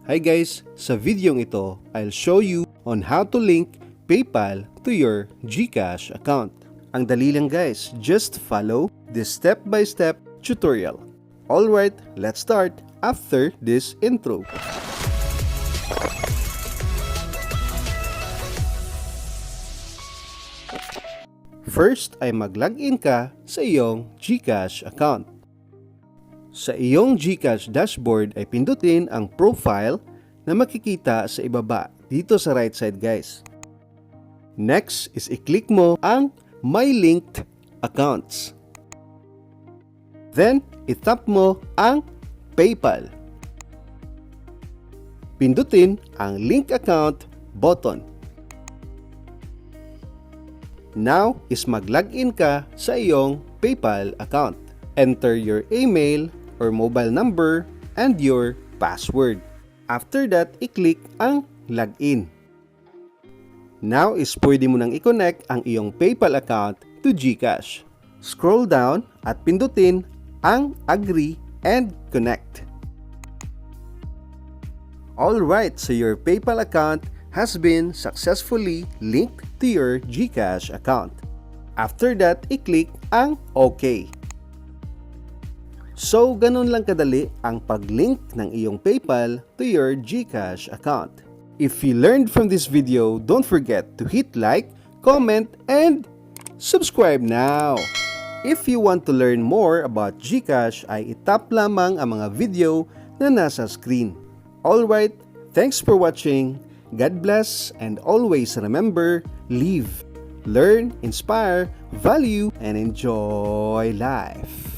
Hi guys! Sa videong ito, I'll show you on how to link PayPal to your Gcash account. Ang dali lang guys, just follow this step-by-step tutorial. Alright, let's start after this intro. First ay mag-login ka sa iyong Gcash account. Sa iyong Gcash dashboard ay pindutin ang profile na makikita sa ibaba dito sa right side guys. Next is i-click mo ang My Linked Accounts. Then, i-tap mo ang PayPal. Pindutin ang Link Account button. Now is mag-login ka sa iyong PayPal account. Enter your email or mobile number and your password. After that, i-click ang login. Now is pwede mo nang i-connect ang iyong PayPal account to Gcash. Scroll down at pindutin ang Agree and Connect. Alright, so your PayPal account has been successfully linked to your Gcash account. After that, i-click ang OK. So, ganun lang kadali ang pag-link ng iyong PayPal to your Gcash account. If you learned from this video, don't forget to hit like, comment, and subscribe now. If you want to learn more about Gcash, ay itap lamang ang mga video na nasa screen. Alright, thanks for watching. God bless, and always remember, live, learn, inspire, value, and enjoy life.